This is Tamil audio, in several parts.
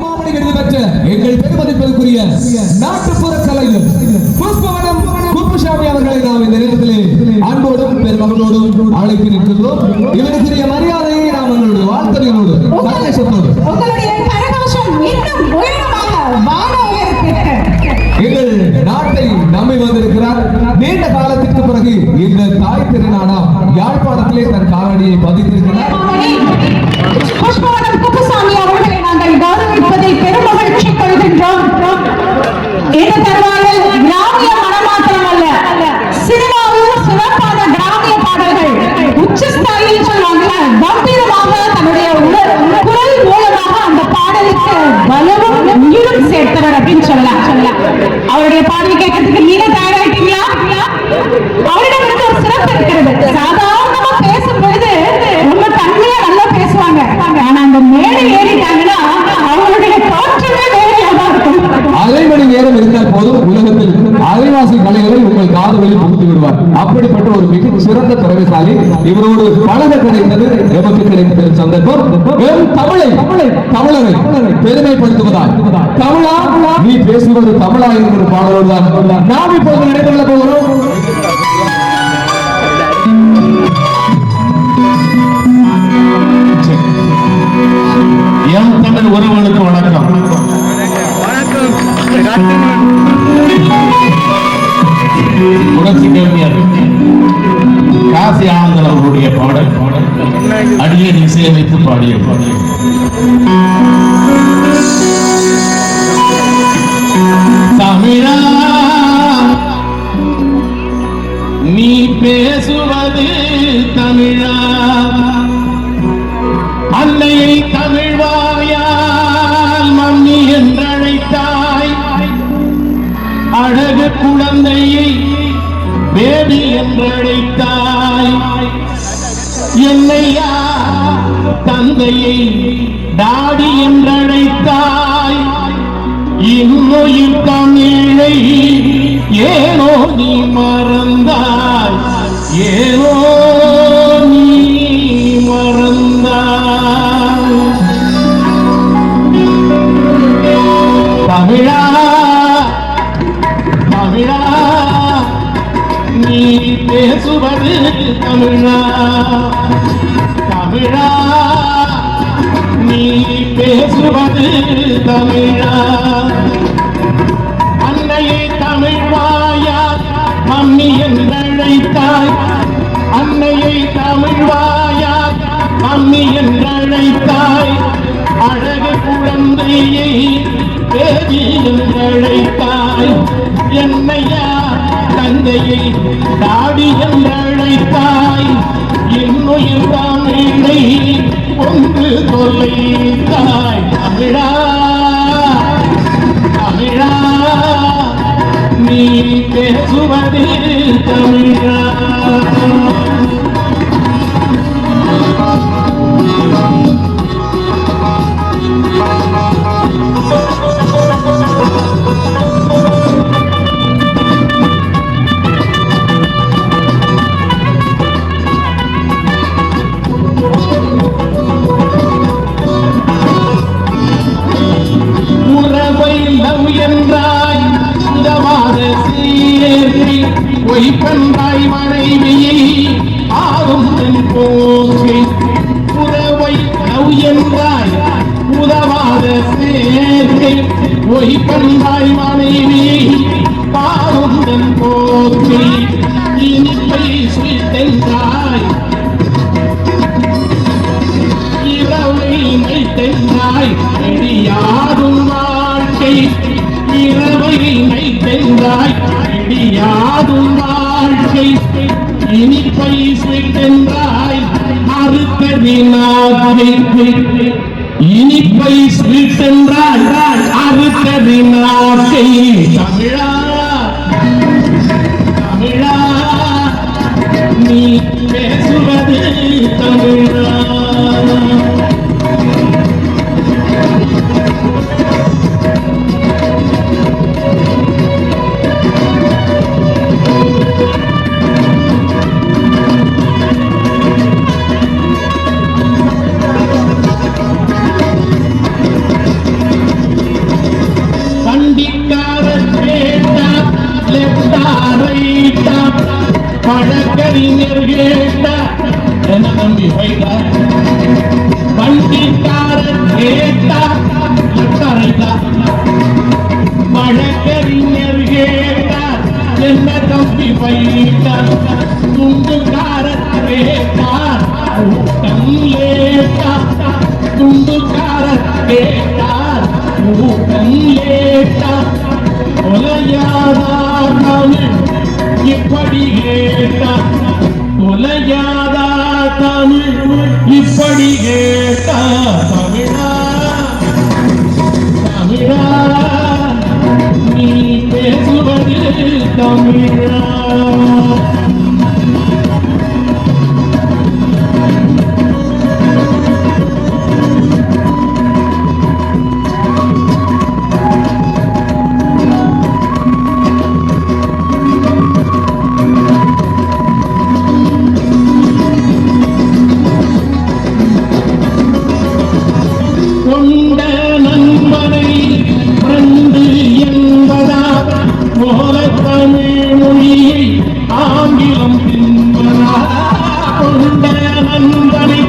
மாமணி விருது பெற்ற எங்கள் பெருமதிப்பிற்குரிய நாட்டுப்புற கலைஞர் புஷ்பவனம் குப்புசாமி அவர்களை நாம் இந்த நேரத்திலே அன்போடும் பெருமகளோடும் அழைத்து நிற்கின்றோம். இவருக்குரிய மரியாதையை நாம் எங்களுடைய வாழ்த்தலையோடு சந்தோஷத்தோடு எங்கள் நாட்டை நம்பி வந்திருக்கிறார். நீண்ட காலத்திற்கு பிறகு இந்த தாய் திருநாளாம் யாழ்ப்பாணத்திலே தன் காலடியை பதித்திருக்கிறார். புஷ்பவனம் குப்புசாமி அவர்களை நாங்கள் கௌரவிப்பதில் பெருமகிழ்ச்சி கொள்கின்றோம். இந்த தருவாயில் கிராமிய மனமாற்றம் அல்ல, சினிமாவில் சிறப்பான கிராமிய பாடல்கள் உச்சஸ்தாயில் சொல்வாங்க கம்பீரமாக தன்னுடைய குரல் மூலமாக அந்த பாடலுக்கு பலவும் உயிரும் சேர்த்தவர் அப்படின்னு சொல்லலாம். அவருடைய பாடல் கேட்கறதுக்கு நீங்க தயாராயிட்டீங்களா? அவரிடம் இருந்து ஒரு சிறப்பு இருக்கிறது. சாதாரணமா பேசும் பொழுது ரொம்ப தன்மையா நல்லா பேசுவாங்க. ஆனா அந்த மேடை ஏறிட்டாங்கன்னா அவங்களுடைய தோற்றமே வேறையா தான் இருக்கும். அரை மணி நேரம் இருந்தால் போதும் உலகத்தில் அரைவாசி கலைகளை உங்கள் காதுகளில் புகுந்து விடுவார். அப்படிப்பட்ட ஒரு மிக சிறந்த திறமைசாலி. இவரோடு பழக கிடைத்தது எமக்கு கிடைத்த சந்தர்ப்பம். தமிழரை பெருமைப்படுத்துவதால் தமிழா நீ பேசுவது தமிழா என்கிற பாடலோடு தான் நாம் இப்போது நினைத்து கொள்ள போகிறோம். எம் தமிழ் உறவுகளுக்கு வணக்கம். புரட்சி கவிஞர் காசி ஆனந்தன் அவர்களுடைய பாடல் அடியேன் இசையமைத்து பாடிய பாடல். தமிழா நீ பேசுவது தமிழா, அன்னையை தமிழ் வாயால் மம்மி என்றழைத்தாய், அழகு குழந்தையை பேபி என்றழைத்தாய், என்னையா தந்தையை டாடி என்றழைத்தாய், இன்னுயிர் தமிழை ஏனோ நீ மறந்தாய், ஏனோ நீ மறந்தாய். தமிழா தமிழா நீ பேசுவது தமிழா, தமிழா நீ பேசுவது தமிழா, அன்னையை தமிழ் வாயால் மம்மி என்றழைத்தாய், அன்னையை தமிழ் வாயால் மம்மி என்றழைத்தாய், அழகு குழந்தையை பேபி என்றழைத்தாய், என்னையா தந்தையை டாடி என்றழைத்தாய், இன்னுயிர் தமிழை ஒன்று தொலைத்தாய். தமிழா தமிழா நீ பேசுவது தமிழா. பொய்ப்பந்தாய் மனைவியை ஆறும் போக்கி உறவை நவ் என்றாய் உதவாத சேர்க்கை, பொய்ப்பந்தாய் மனைவியை ஆறும் போக்கி இனிப்பை சுய்த்தென்றாய், இரவை நைத்தென்றாய் இடியாடும் வாழ்க்கை, இரவை நைத்தென்றாய் இடியாடும் வாழ்க்கை, இனிப்பை சுய்த்தென்றாய் அறுத்ததினாக்கை, இனிப்பை சுய்த்தென்றாய் அறுத்ததினாக்கை. தமிழா தமிழா நீ பேசுவது தமிழா. பயிட்டான் பழக்கறிஞர் கேட்டார் என்ன தம்பி பயிட்டார் வண்டிக்காரர் கேட்டார் வழக்கறிஞர் கேட்டார் என்ன தம்பி பயிட்டார் துண்டுக்காரர் கேட்டார் கூட்டம் லேட்டா துண்டுக்காரர் கேட்டார் கூட்டம் லேட்டா கொலையாதா தமிழ் இப்படி கேட்டா கொலையாதா தமிழ் இப்படி கேட்டா தமிழா தமிழா நீ பேசுவது தமிழா கொண்ட நண்பனை ஃப்ரெண்டு என்பதா போல தமிழ் மொழியை ஆங்கிலம் தின்பதா கொண்ட நண்பனை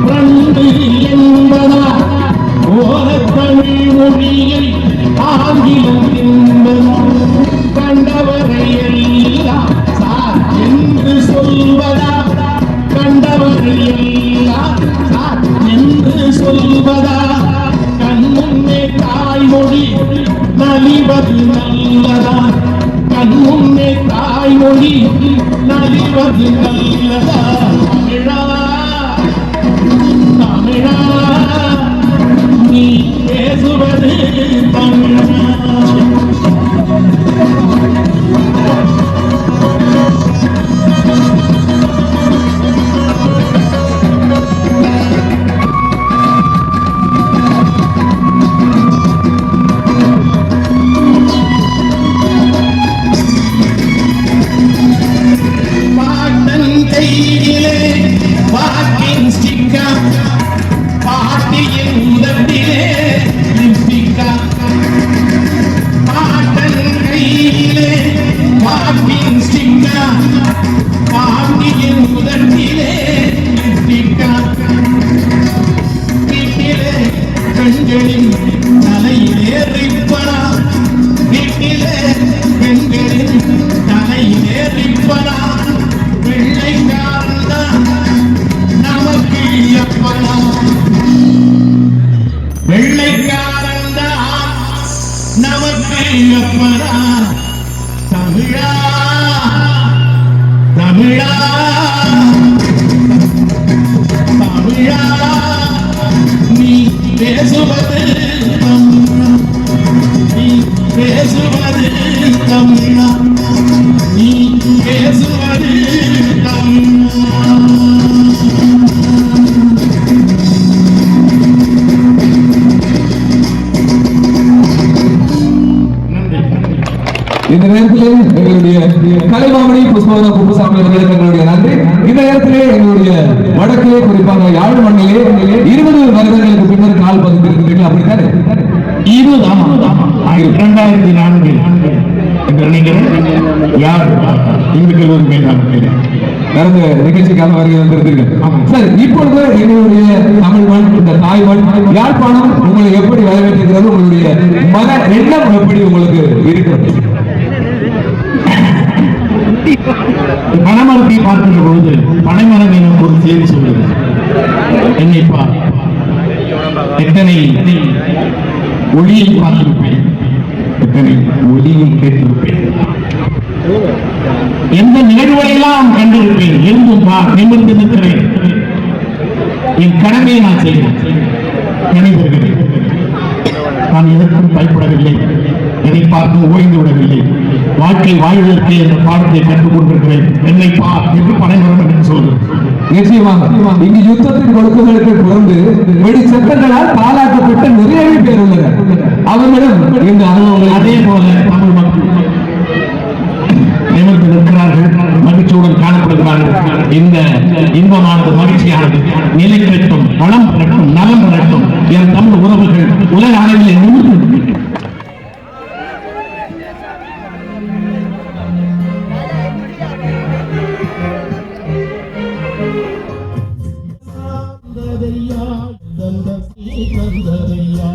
ஃப்ரெண்டு என்பதா போல தமிழ் மொழியை ஆங்கிலம் தின்பதா கண்டவரை எல்லாம் சார் என்று சொல்வதா கண்டவரை எல்லாம் சார் என்று சொல்வதா கண்முன்னே தாய்மொழி நலிவது நல்லதா கண்முன்னே தாய்மொழி நலிவது நல்லதா தமிழா தமிழா நீ பேசுவது தமிழா பாட்டன் கையிலே வாக்கிங் ஸ்டிக்கா பாட்டியின் உதட்டிலே லிப்டிக்கா பாட்டன் கையிலே வாக்கிங் ஸ்டிக்கா பாட்டியின் உதட்டிலே லிப்டிக்கா வீட்டிலே பெண்களின் தலையிலே ரிப்பனா வீட்டிலே பெண்களின் தலையிலே ரிப்பனா வெள்ளைக்காரன்தான் நமக்கு எப்பனா வெள்ளைக்காரன்தான் நமக்கு எப்பனா தமிழா தமிழா தமிழா நீ பேசுவது தமிழா நீ பேசுவது தமிழா நீ பேசுவது தமிழா இந்த நேரத்திலே எங்களுடைய கலைமாமணி புஷ்பவன குப்புசாமி அவர்களுக்கு எங்களுடைய நன்றி. இந்த நேரத்திலே எங்களுடைய வடக்கிலே குறிப்பாக யாழ் மண்ணிலே 20 வருடங்களுக்கு பின்னர் கால் பதிந்திருக்கிறீர்கள் அப்படித்தானே? 2004 என்று நீங்கள் யார் இந்துக்கள் ஒரு மேலான நடந்த நிகழ்ச்சிக்காக வருகை வந்திருந்தீர்கள். சரி, இப்பொழுது எங்களுடைய தமிழ் மண், இந்த தாய் மண் யாழ்ப்பாணம் உங்களை எப்படி வரவேற்கிறது? உங்களுடைய மன எண்ணம் எப்படி உங்களுக்கு இருக்கிறது? பனைமரத்தை பார்க்கின்ற பொழுது பனைமரம் எனக்கு ஒரு செய்தி சொல்லுது. என்னை எத்தனை ஒளியை பார்த்திருப்பேன், எத்தனை ஒளியை கேட்டிருப்பேன், எந்த நிகழ்வுகளெல்லாம் கண்டிருப்பேன். இருந்தும் நிமிர்ந்து நிற்கிறேன். என் கடமையை நான் செய்கிறேன், நினைவுகிறேன். நான் எதற்கும் பயப்படவில்லை, எதை பார்த்து ஓய்ந்து விடவில்லை. வாழ்க்கை வாழ்வதற்கு என்ற பாடத்தை கற்றுக் கொண்டிருக்கிறேன். என்னை பார் என்று பனைமரம் என்று சொல்கிறேன். நிச்சயமாக இங்கு யுத்தத்தின் கொடுக்குகளுக்கு பிறந்து வெடி சட்டங்களால் பாலாக்கப்பட்ட நிறைய பேர் உள்ளனர். அவர்களும் இந்த அனுபவங்கள் அதே போல தமிழ் மக்கள் நிமிர்ந்து நிற்கிறார்கள், மகிழ்ச்சியுடன் காணப்படுகிறார்கள். இந்த இன்பமானது, மகிழ்ச்சியானது நிலை பெறட்டும், வளம் பெறட்டும், நலம் பெறட்டும். என் தமிழ் உறவுகள் உலக அளவில் நிமிர்ந்து தந்ததையா தந்ததையா